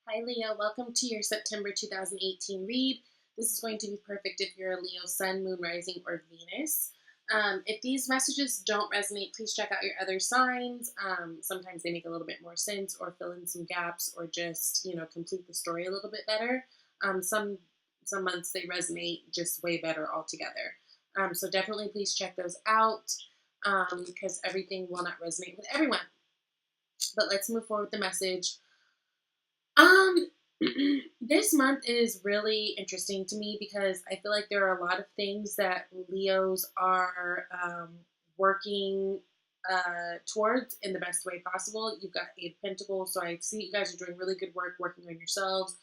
Hi Leo, welcome to your September 2018 read. This is going to be perfect if you're a Leo Sun, Moon, Rising, or Venus. If these messages don't resonate, please check out your other signs. Sometimes they make a little bit more sense or fill in some gaps or just, complete the story a little bit better. Some months they resonate just way better altogether. So definitely please check those out because everything will not resonate with everyone. But let's move forward with the message. Um, this month is really interesting to me because I feel like there are a lot of things that Leos are working towards in the best way possible. You've got Eight of Pentacles, so I see you guys are doing really good work working on yourselves,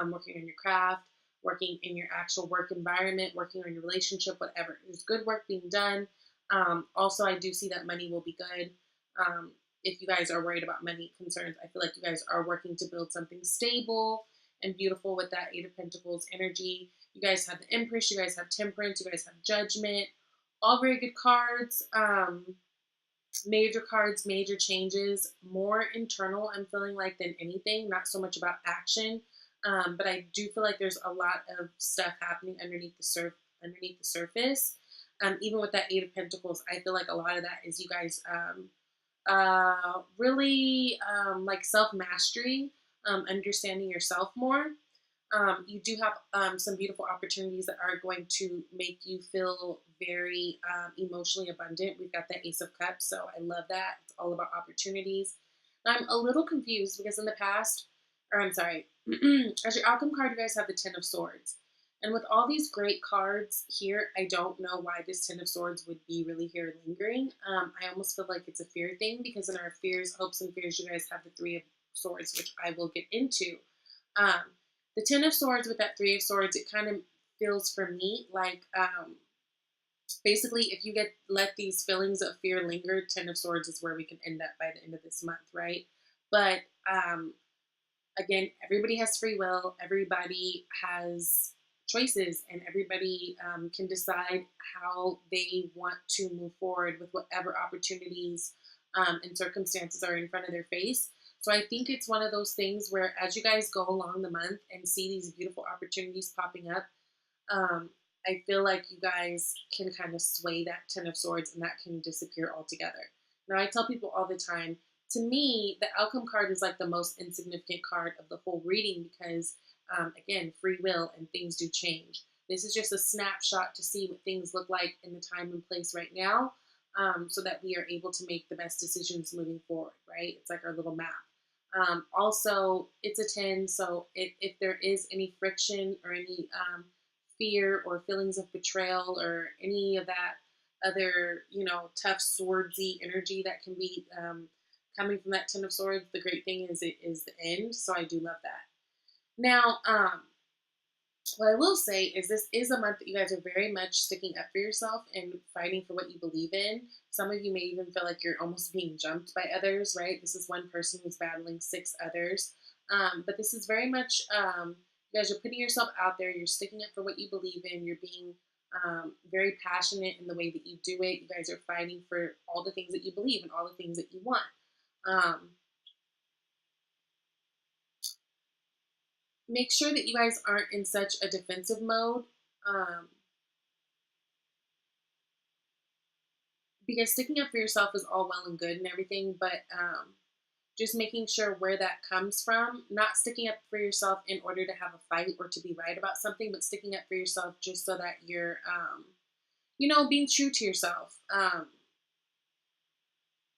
working on your craft, working in your actual work environment, working on your relationship, whatever. There's good work being done. Also, I do see that money will be good. If you guys are worried about money concerns, I feel like you guys are working to build something stable and beautiful with that Eight of Pentacles energy. You guys have the Empress, you guys have Temperance, you guys have Judgment. All very good cards. Major cards, major changes, more internal, I'm feeling like, than anything, not so much about action. But I do feel like there's a lot of stuff happening underneath the surface. Even with that Eight of Pentacles, I feel like a lot of that is you guys really like self-mastery, understanding yourself more. You do have some beautiful opportunities that are going to make you feel very emotionally abundant. We've got the Ace of Cups, so I love that. It's all about opportunities. I'm a little confused because in the past, or I'm sorry, as your outcome card, you guys have the Ten of Swords. And with all these great cards here, I don't know why this Ten of Swords would be really here lingering. I almost feel like it's a fear thing because in our fears, hopes, and fears, you guys have the Three of Swords, which I will get into. The Ten of Swords with that Three of Swords, it kind of feels for me like basically if you let these feelings of fear linger, Ten of Swords is where we can end up by the end of this month, right? But again, everybody has free will. Everybody has choices, and everybody can decide how they want to move forward with whatever opportunities and circumstances are in front of their face. So I think it's one of those things where as you guys go along the month and see these beautiful opportunities popping up, I feel like you guys can kind of sway that Ten of Swords and that can disappear altogether. Now, I tell people all the time, to me, the outcome card is like the most insignificant card of the whole reading because, again, free will and things do change. This is just a snapshot to see what things look like in the time and place right now so that we are able to make the best decisions moving forward, right? It's like our little map. Also, it's a 10, so if there is any friction or any fear or feelings of betrayal or any of that other, tough swordsy energy that can be coming from that Ten of Swords, the great thing is it is the end, so I do love that. Now, what I will say is this is a month that you guys are very much sticking up for yourself and fighting for what you believe in. Some of you may even feel like you're almost being jumped by others, right? This is one person who's battling 6 others. But this is very much, you guys are putting yourself out there. You're sticking up for what you believe in. You're being very passionate in the way that you do it. You guys are fighting for all the things that you believe and all the things that you want. Make sure that you guys aren't in such a defensive mode because sticking up for yourself is all well and good and everything, but just making sure where that comes from, not sticking up for yourself in order to have a fight or to be right about something, but sticking up for yourself just so that you're, being true to yourself.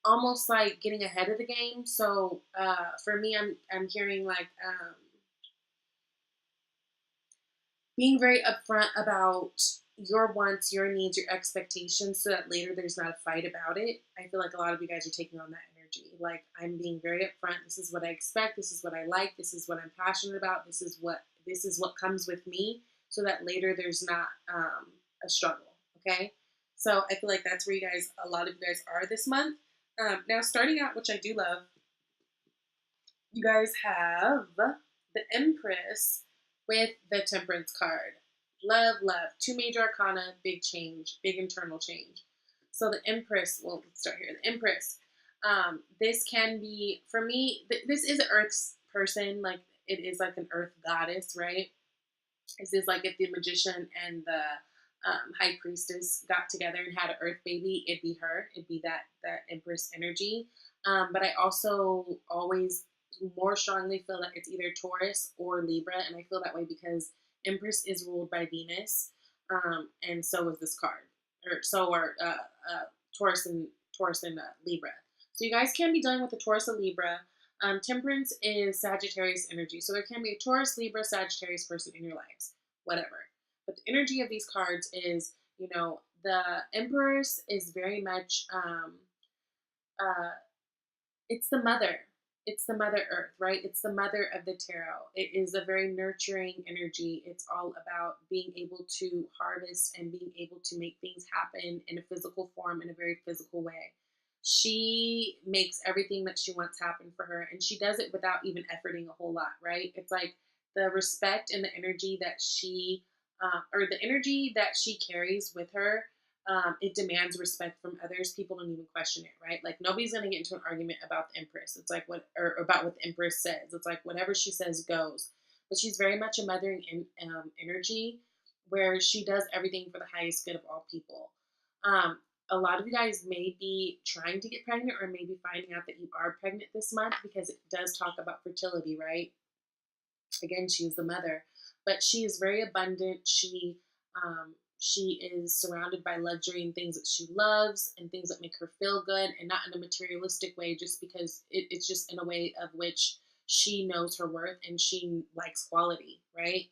Almost like getting ahead of the game. So for me, I'm hearing like being very upfront about your wants, your needs, your expectations, so that later there's not a fight about it. I feel like a lot of you guys are taking on that energy. Like, I'm being very upfront. This is what I expect. This is what I like. This is what I'm passionate about. This is what comes with me, so that later there's not a struggle. Okay, so I feel like that's where a lot of you guys are this month. Now, starting out, which I do love, you guys have the Empress with the Temperance card. Love, love. 2 major arcana, big change, big internal change. So the Empress, well, let's start here. The Empress. This can be, for me, this is an Earth person. Like, it is like an earth goddess, right? This is like if the magician and the high priestess got together and had an earth baby, it'd be her. It'd be that empress energy. But I also always more strongly feel that it's either Taurus or Libra, and I feel that way because Empress is ruled by Venus, and so is this card, or so are Taurus and Libra. So you guys can be dealing with the Taurus or Libra. Temperance is Sagittarius energy, so there can be a Taurus, Libra, Sagittarius person in your lives, whatever. But the energy of these cards is, the Empress is very much uh, it's the mother. It's the mother earth, right? It's the mother of the tarot. It is a very nurturing energy. It's all about being able to harvest and being able to make things happen in a physical form, in a very physical way. She makes everything that she wants happen for her, and she does it without even efforting a whole lot, right? It's like the respect and the energy that or the energy that she carries with her, it demands respect from others. People don't even question it, right? Like nobody's gonna get into an argument about the Empress. It's like or about what the Empress says. It's like whatever she says goes. But she's very much a mothering energy, where she does everything for the highest good of all people. A lot of you guys may be trying to get pregnant, or maybe finding out that you are pregnant this month, because it does talk about fertility, right? Again, she is the mother, but she is very abundant. She is surrounded by luxury and things that she loves and things that make her feel good, and not in a materialistic way, just because it's just in a way of which she knows her worth and she likes quality, right?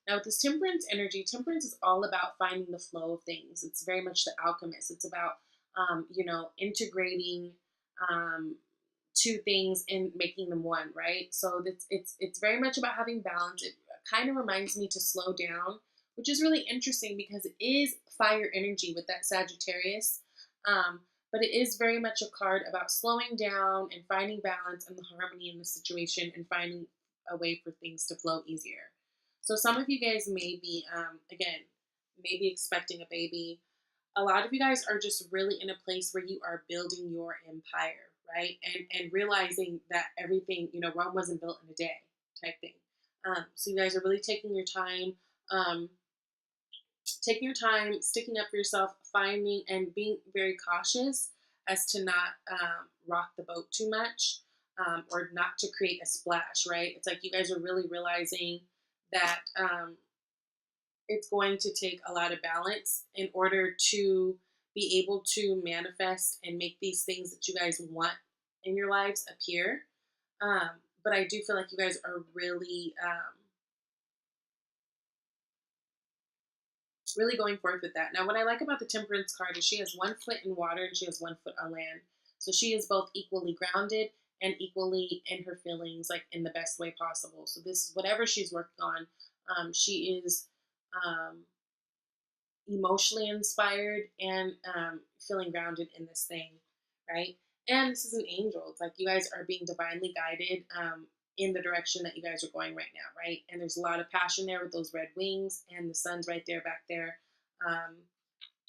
Now, with this temperance energy, temperance is all about finding the flow of things. It's very much the alchemist. It's about, integrating um, two things and making them one, right? So it's very much about having balance. It kind of reminds me to slow down, which is really interesting because it is fire energy with that Sagittarius. Um, but it is very much a card about slowing down and finding balance and the harmony in the situation and finding a way for things to flow easier. So some of you guys may be, again, maybe expecting a baby. A lot of you guys are just really in a place where you are building your empire, right? And realizing that everything, Rome wasn't built in a day type thing. So you guys are really um, taking your time, sticking up for yourself, finding and being very cautious as to not rock the boat too much, or not to create a splash, right? It's like you guys are really realizing that it's going to take a lot of balance in order to be able to manifest and make these things that you guys want in your lives appear. Um, but I do feel like you guys are really going forth with that. Now, what I like about the Temperance card is she has 1 foot in water and she has 1 foot on land. So she is both equally grounded and equally in her feelings, like in the best way possible. So this, whatever she's working on, she is um, emotionally inspired and feeling grounded in this thing, right? And this is an angel. It's like you guys are being divinely guided in the direction that you guys are going right now, right? And there's a lot of passion there with those red wings, and the sun's right there back there. Um,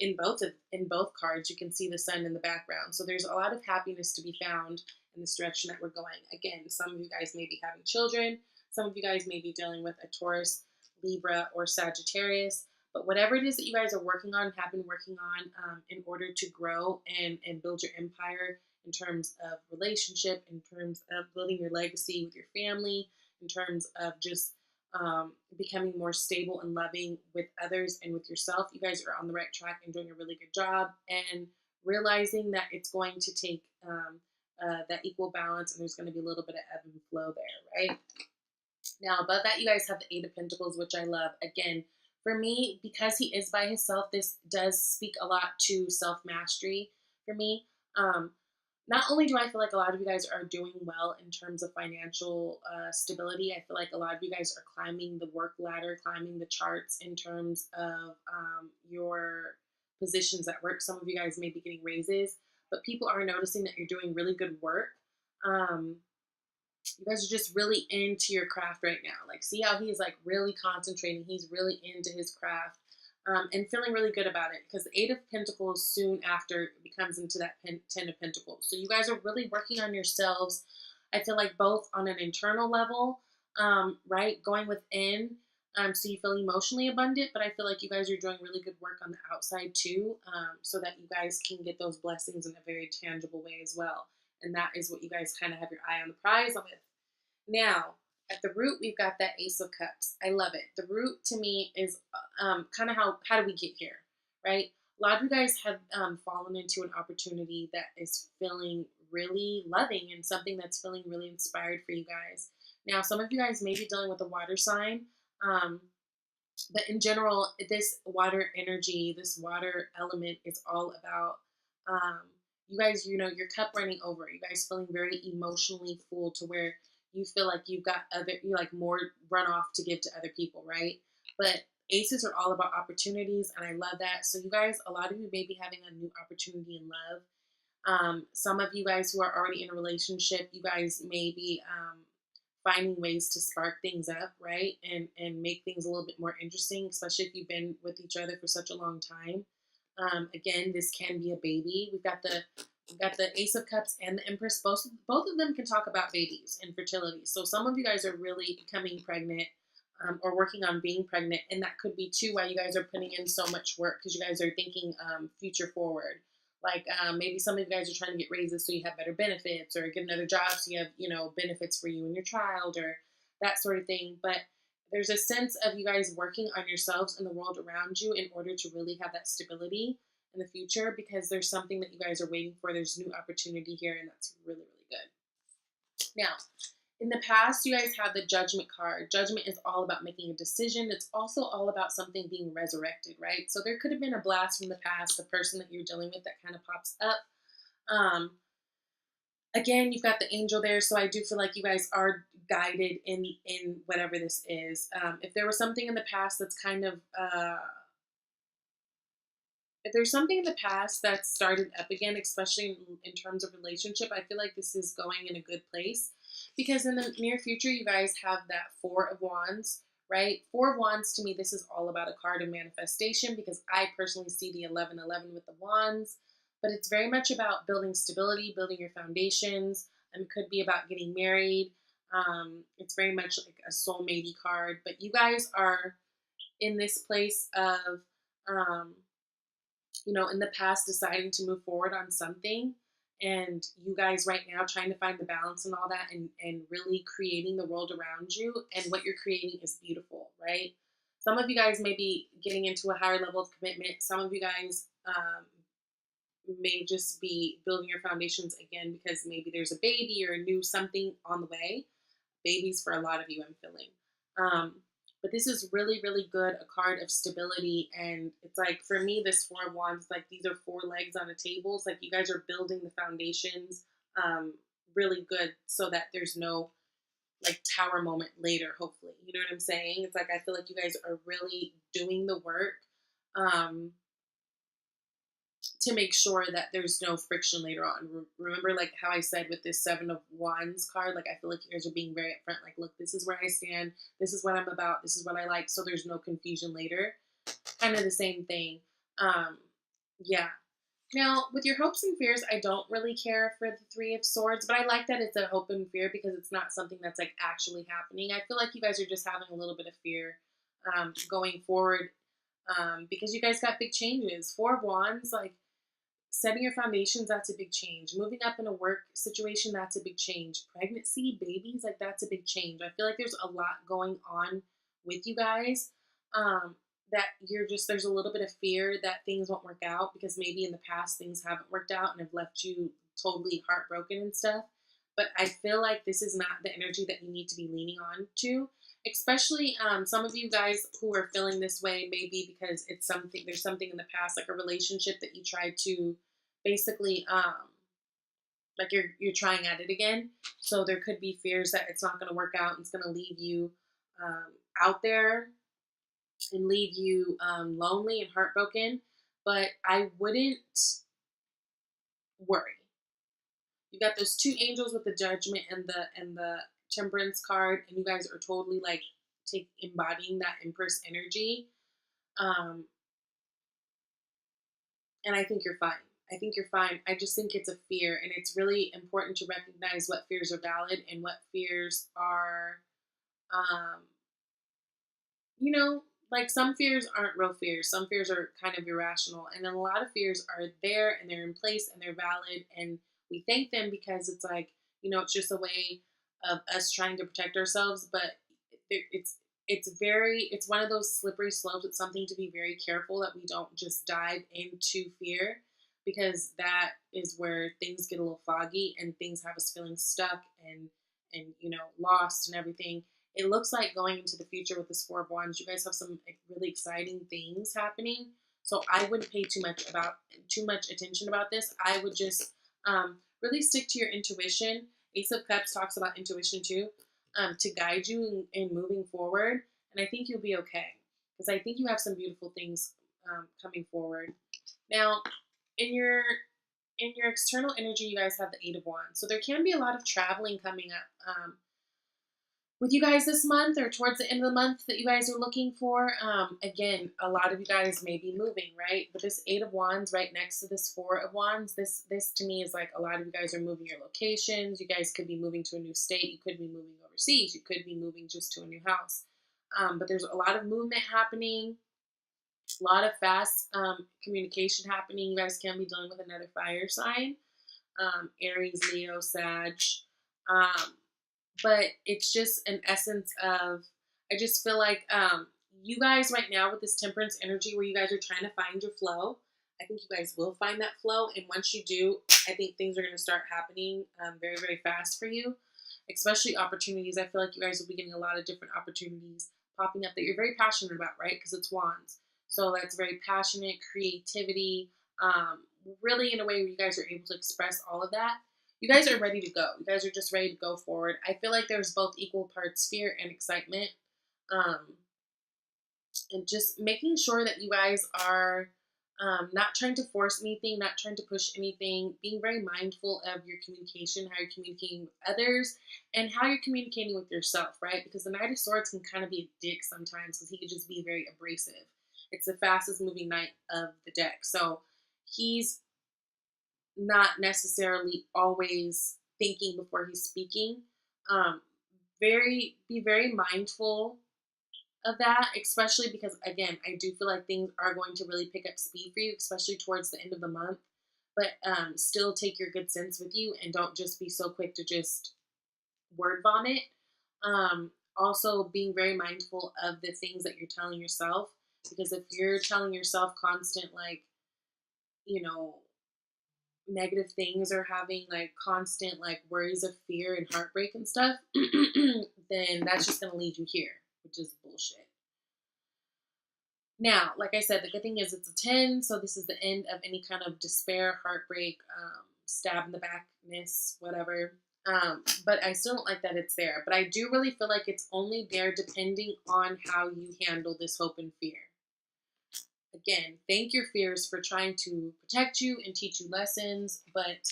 in both cards, you can see the sun in the background. So there's a lot of happiness to be found in this direction that we're going. Again, some of you guys may be having children. Some of you guys may be dealing with a Taurus, Libra, or Sagittarius. But whatever it is that you guys are working on, have been working on in order to grow and build your empire in terms of relationship, in terms of building your legacy with your family, in terms of just becoming more stable and loving with others and with yourself, you guys are on the right track and doing a really good job, and realizing that it's going to take that equal balance, and there's going to be a little bit of ebb and flow there, right? Now, above that, you guys have the Eight of Pentacles, which I love. Again, for me, because he is by himself, this does speak a lot to self-mastery for me. Not only do I feel like a lot of you guys are doing well in terms of financial stability, I feel like a lot of you guys are climbing the work ladder, climbing the charts in terms of your positions at work. Some of you guys may be getting raises, but people are noticing that you're doing really good work. You guys are just really into your craft right now. Like, see how he's like really concentrating. He's really into his craft. And feeling really good about it, because the Eight of Pentacles soon after becomes into that Ten of Pentacles. So you guys are really working on yourselves. I feel like both on an internal level, right? Going within, so you feel emotionally abundant, but I feel like you guys are doing really good work on the outside too, so that you guys can get those blessings in a very tangible way as well. And that is what you guys kind of have your eye on the prize with. Now, at the root, we've got that Ace of Cups. I love it. The root to me is kind of how do we get here, right? A lot of you guys have fallen into an opportunity that is feeling really loving and something that's feeling really inspired for you guys. Now, some of you guys may be dealing with a water sign, um, but in general, this water energy, this water element is all about um, you guys, your cup running over. You guys feeling very emotionally full to where you feel like you've got you like more runoff to give to other people, right? But aces are all about opportunities, and I love that. So you guys, a lot of you may be having a new opportunity in love. Some of you guys who are already in a relationship, you guys may be finding ways to spark things up, right? And make things a little bit more interesting, especially if you've been with each other for such a long time. Again, this can be a baby. We've got the Ace of Cups and the Empress. Both of them can talk about babies and fertility. So some of you guys are really becoming pregnant, or working on being pregnant, and that could be too why you guys are putting in so much work, because you guys are thinking future forward. Like maybe some of you guys are trying to get raises so you have better benefits, or get another job so you have benefits for you and your child, or that sort of thing. But there's a sense of you guys working on yourselves and the world around you in order to really have that stability in the future, because there's something that you guys are waiting for. There's new opportunity here, and that's really, really good. Now, in the past, you guys have the Judgment card. Judgment is all about making a decision. It's also all about something being resurrected, right? So there could have been a blast from the past, the person that you're dealing with that kind of pops up. Um, Again, you've got the angel there, so I do feel like you guys are guided in whatever this is. If there was something in the past that's kind of if there's something in the past that started up again, especially in terms of relationship, I feel like this is going in a good place, because in the near future, you guys have that Four of Wands, right? Four of Wands, to me, this is all about a card of manifestation, because I personally see the 1111 with the wands, but it's very much about building stability, building your foundations. It could be about getting married. It's very much like a soulmate card, but you guys are in this place of um, in the past deciding to move forward on something, and you guys right now trying to find the balance and all that, and really creating the world around you, and what you're creating is beautiful, right? Some of you guys may be getting into a higher level of commitment. Some of you guys may just be building your foundations again because maybe there's a baby or a new something on the way. Babies for a lot of you, I'm feeling. Um, but this is really, really good, a card of stability. And it's like, for me, this Four of Wands, like these are four legs on a table. It's like you guys are building the foundations really good, so that there's no like tower moment later, hopefully. You know what I'm saying? It's like I feel like you guys are really doing the work. Um, to make sure that there's no friction later on. Remember, like how I said with this Seven of Wands card, like I feel like you guys are being very upfront. Like, look, this is where I stand. This is what I'm about. This is what I like. So there's no confusion later. Kind of the same thing. Yeah. Now, with your hopes and fears, I don't really care for the Three of Swords, but I like that it's a hope and fear, because it's not something that's like actually happening. I feel like you guys are just having a little bit of fear going forward, because you guys got big changes. Four of Wands, like setting your foundations, that's a big change. Moving up in a work situation, that's a big change. Pregnancy, babies, like that's a big change. I feel like there's a lot going on with you guys, that there's a little bit of fear that things won't work out, because maybe in the past things haven't worked out and have left you totally heartbroken and stuff. But I feel like this is not the energy that you need to be leaning on to. Especially some of you guys who are feeling this way, maybe because there's something in the past, like a relationship that you tried to basically like you're trying at it again. So there could be fears that it's not going to work out and it's going to leave you out there and leave you lonely and heartbroken. But I wouldn't worry. You got those two angels with the Judgment and the Temperance card, and you guys are totally like embodying that Empress energy. Um, and I think you're fine. I think you're fine. I just think it's a fear, and it's really important to recognize what fears are valid and what fears are Um, you know, like some fears aren't real fears. Some fears are kind of irrational. And then a lot of fears are there and they're in place and they're valid. And we thank them because it's like, it's just a way of us trying to protect ourselves. But it's one of those slippery slopes. It's something to be very careful that we don't just dive into fear, because that is where things get a little foggy and things have us feeling stuck and lost and everything. It looks like going into the future with this Four of Wands, you guys have some like, really exciting things happening. So I wouldn't pay too much attention about this. I would just really stick to your intuition. Ace of Cups talks about intuition too, to guide you in moving forward. And I think you'll be okay, because I think you have some beautiful things coming forward. Now, in your external energy, you guys have the Eight of Wands. So there can be a lot of traveling coming up. With you guys this month or towards the end of the month that you guys are looking for. Again, a lot of you guys may be moving, right? But this Eight of Wands right next to this Four of Wands, this to me is like a lot of you guys are moving your locations. You guys could be moving to a new state. You could be moving overseas. You could be moving just to a new house. But there's a lot of movement happening, a lot of fast communication happening. You guys can be dealing with another fire sign, Aries, Leo, Sag. But it's just an essence of, I just feel like you guys right now with this temperance energy where you guys are trying to find your flow, I think you guys will find that flow. And once you do, I think things are going to start happening very, very fast for you, especially opportunities. I feel like you guys will be getting a lot of different opportunities popping up that you're very passionate about, right? Because it's Wands. So that's very passionate, creativity, really in a way where you guys are able to express all of that. You guys are ready to go. You guys are just ready to go forward. I feel like there's both equal parts fear and excitement. And just making sure that you guys are not trying to force anything, not trying to push anything, being very mindful of your communication, how you're communicating with others, and how you're communicating with yourself, right? Because the Knight of Swords can kind of be a dick sometimes because he could just be very abrasive. It's the fastest moving knight of the deck. So he's not necessarily always thinking before he's speaking. Be very mindful of that, especially because again, I do feel like things are going to really pick up speed for you, especially towards the end of the month. But still take your good sense with you and don't just be so quick to just word vomit. Also being very mindful of the things that you're telling yourself, because if you're telling yourself constant like, you know, negative things or having like constant like worries of fear and heartbreak and stuff, then that's just going to lead you here, which is bullshit. Now, like I said, the good thing is it's a 10, so this is the end of any kind of despair, heartbreak, stab in the backness, whatever. But I still don't like that it's there. But I do really feel like it's only there depending on how you handle this hope and fear. Again, thank your fears for trying to protect you and teach you lessons, but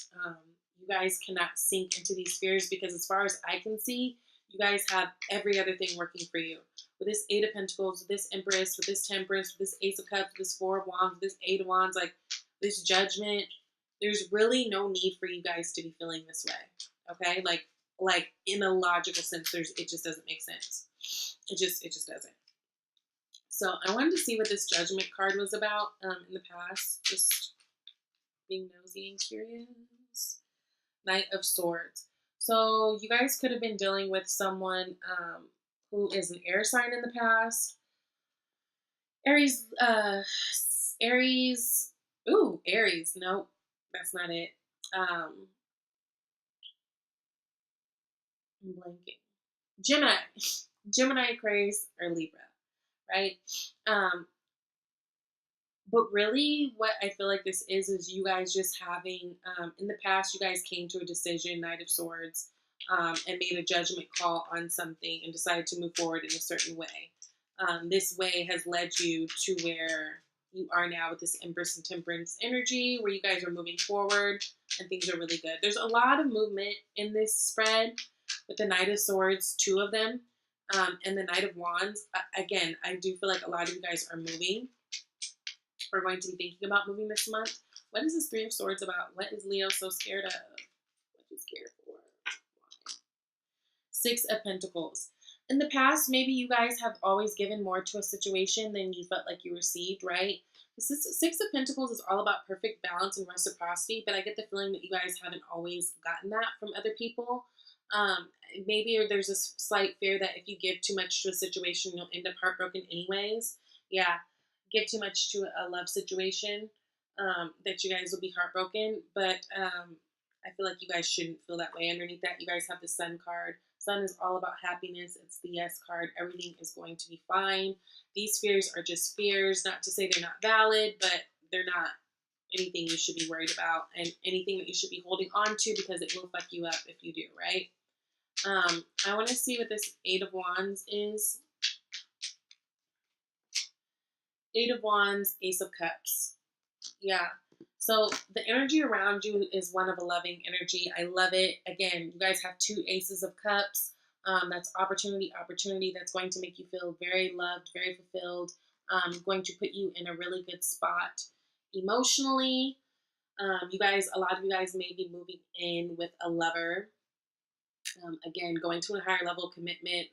you guys cannot sink into these fears because as far as I can see, you guys have every other thing working for you. With this Eight of Pentacles, with this Empress, with this Temperance, with this Ace of Cups, with this Four of Wands, with this Eight of Wands, like this Judgment, there's really no need for you guys to be feeling this way. Okay? Like in a logical sense, it just doesn't make sense. It just doesn't. So I wanted to see what this Judgment card was about in the past. Just being nosy and curious. Knight of Swords. So you guys could have been dealing with someone who is an air sign in the past. Aries. Ooh, Aries. Nope, that's not it. I'm blanking. Gemini, Aquarius, or Libra, right? But really what I feel like this is you guys just having, in the past, you guys came to a decision, Knight of Swords, and made a judgment call on something and decided to move forward in a certain way. This way has led you to where you are now with this Empress and Temperance energy, where you guys are moving forward and things are really good. There's a lot of movement in this spread with the Knight of Swords, 2 of them, and the Knight of Wands. Again, I do feel like a lot of you guys are moving. We're going to be thinking about moving this month. What is this Three of Swords about? What is Leo so scared of? What is he scared for? Why? 6 of Pentacles. In the past, maybe you guys have always given more to a situation than you felt like you received, right? The Six of Pentacles is all about perfect balance and reciprocity, but I get the feeling that you guys haven't always gotten that from other people. Um, Maybe there's a slight fear that if you give too much to a situation, you'll end up heartbroken anyways. Yeah, give too much to a love situation, that you guys will be heartbroken. But I feel like you guys shouldn't feel that way. Underneath that, you guys have the Sun card. Sun is all about happiness. It's the yes card. Everything is going to be fine. These fears are just fears. Not to say they're not valid, but they're not anything you should be worried about and anything that you should be holding on to, because it will fuck you up if you do, right? I want to see what this Eight of Wands is. Eight of Wands, Ace of Cups. Yeah. So the energy around you is one of a loving energy. I love it. Again, you guys have two Aces of Cups. That's opportunity, opportunity. That's going to make you feel very loved, very fulfilled. Going to put you in a really good spot emotionally. You guys, a lot of you guys may be moving in with a lover. Again, going to a higher level of commitment.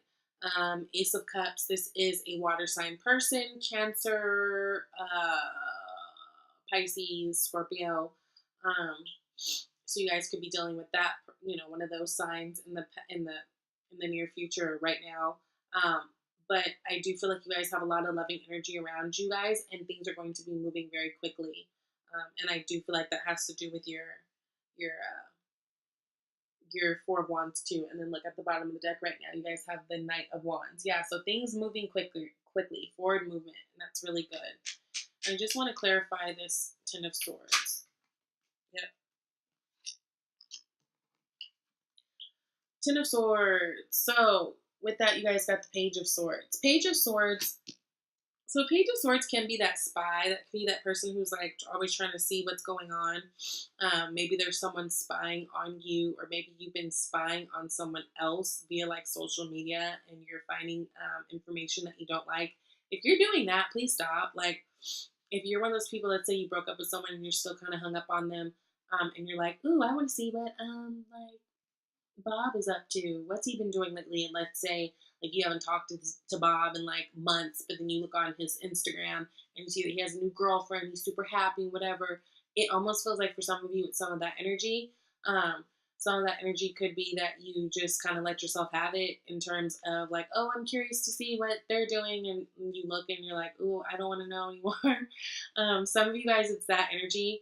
Ace of Cups, this is a water sign person, Cancer, Pisces, Scorpio. Um, so you guys could be dealing with that, one of those signs in the near future right now. But I do feel like you guys have a lot of loving energy around you guys, and things are going to be moving very quickly. And I do feel like that has to do with your Four of Wands too. And then look at the bottom of the deck right now. You guys have the Knight of Wands. Yeah, so things moving quickly, forward movement, and that's really good. I just want to clarify this Ten of Swords. Yep. Ten of Swords. So with that, you guys got the Page of Swords. Page of Swords. So Page of Swords can be that spy. That can be that person who's like always trying to see what's going on. Maybe there's someone spying on you, or maybe you've been spying on someone else via like social media, and you're finding information that you don't like. If you're doing that, please stop. Like, if you're one of those people, let's say you broke up with someone and you're still kind of hung up on them, and you're like, ooh, I want to see what like Bob is up to. What's he been doing lately? And let's say like you haven't talked to Bob in like months, but then you look on his Instagram and you see that he has a new girlfriend. He's super happy, whatever. It almost feels like for some of you, it's some of that energy. Some of that energy could be that you just kind of let yourself have it in terms of like, oh, I'm curious to see what they're doing, and you look and you're like, oh, I don't want to know anymore. Some of you guys, it's that energy.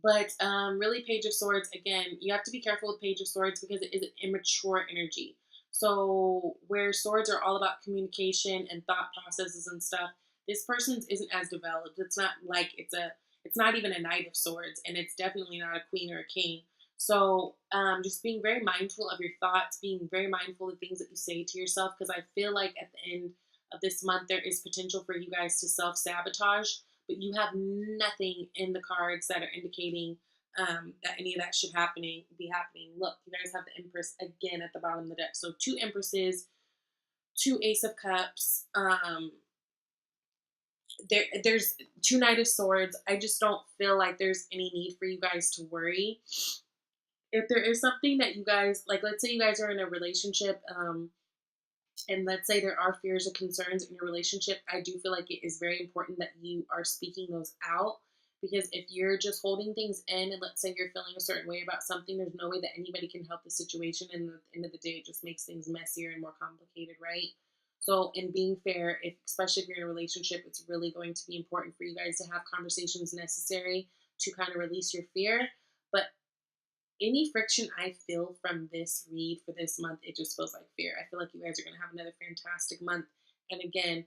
But really, Page of Swords, again, you have to be careful with Page of Swords because it is an immature energy. So where swords are all about communication and thought processes and stuff, this person's isn't as developed. It's not like it's not even a Knight of Swords, and it's definitely not a Queen or a King. So just being very mindful of your thoughts, being very mindful of things that you say to yourself, because I feel like at the end of this month there is potential for you guys to self-sabotage, but you have nothing in the cards that are indicating that any of that should be happening. Look, you guys have the Empress again at the bottom of the deck. So two Empresses, two Ace of Cups. There's two Knight of Swords. I just don't feel like there's any need for you guys to worry. If there is something that you guys, like, let's say you guys are in a relationship, and let's say there are fears or concerns in your relationship, I do feel like it is very important that you are speaking those out. Because if you're just holding things in, and let's say you're feeling a certain way about something, there's no way that anybody can help the situation. And at the end of the day, it just makes things messier and more complicated, right? So in being fair, especially if you're in a relationship, it's really going to be important for you guys to have conversations necessary to kind of release your fear. But any friction I feel from this read for this month, it just feels like fear. I feel like you guys are going to have another fantastic month. And again,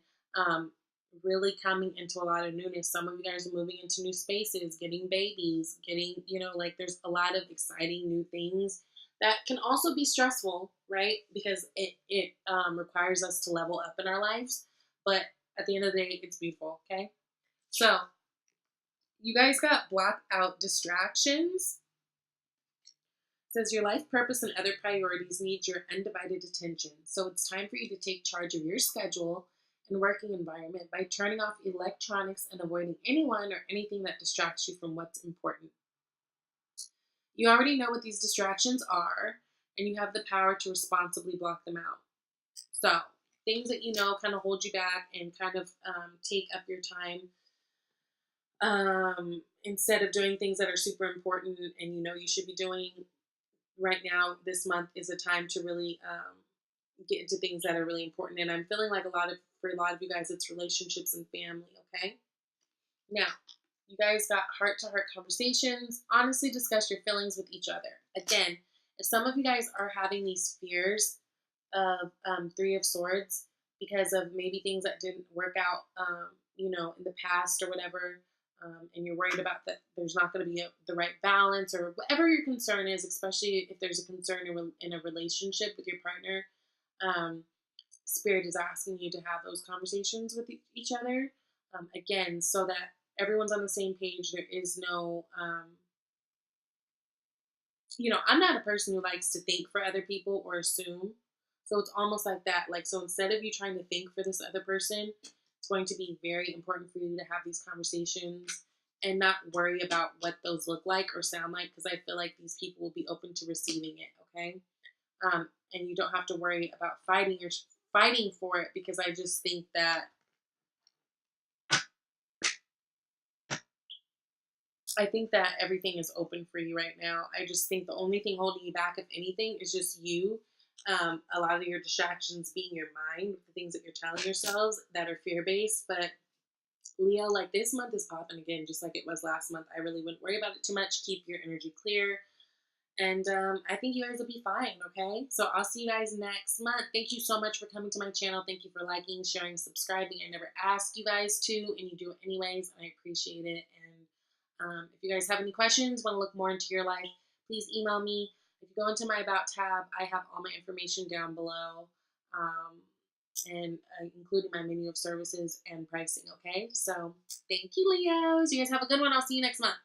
really coming into a lot of newness. Some of you guys are moving into new spaces, getting babies, like there's a lot of exciting new things that can also be stressful, right? Because it requires us to level up in our lives. But at the end of the day, it's beautiful, okay? So you guys got block out distractions. Says your life purpose and other priorities need your undivided attention. So it's time for you to take charge of your schedule and working environment by turning off electronics and avoiding anyone or anything that distracts you from what's important. You already know what these distractions are, and you have the power to responsibly block them out. So, things that you know kind of hold you back and kind of take up your time, instead of doing things that are super important and you know you should be doing right now, this month is a time to really get into things that are really important. And I'm feeling like for a lot of you guys, it's relationships and family. Okay. Now, you guys got heart to heart conversations. Honestly, discuss your feelings with each other. Again, if some of you guys are having these fears of Three of Swords because of maybe things that didn't work out, in the past or whatever, and you're worried about that there's not going to be the right balance or whatever your concern is, especially if there's a concern in a relationship with your partner, um, Spirit is asking you to have those conversations with each other, again, so that everyone's on the same page. There is no, I'm not a person who likes to think for other people or assume. So it's almost like that. Like, so instead of you trying to think for this other person, it's going to be very important for you to have these conversations and not worry about what those look like or sound like, because I feel like these people will be open to receiving it. Okay. And you don't have to worry about fighting for it, because I just think that everything is open for you right now. I just think the only thing holding you back, if anything, is just you. A lot of your distractions being your mind, the things that you're telling yourselves that are fear based. But Leo, like, this month is popping again, just like it was last month. I really wouldn't worry about it too much. Keep your energy clear. And I think you guys will be fine, okay? So I'll see you guys next month. Thank you so much for coming to my channel. Thank you for liking, sharing, subscribing. I never asked you guys to, and you do it anyways. I appreciate it. And if you guys have any questions, want to look more into your life, please email me. If you go into my About tab, I have all my information down below, and including my menu of services and pricing, okay? So thank you, Leos. You guys have a good one. I'll see you next month.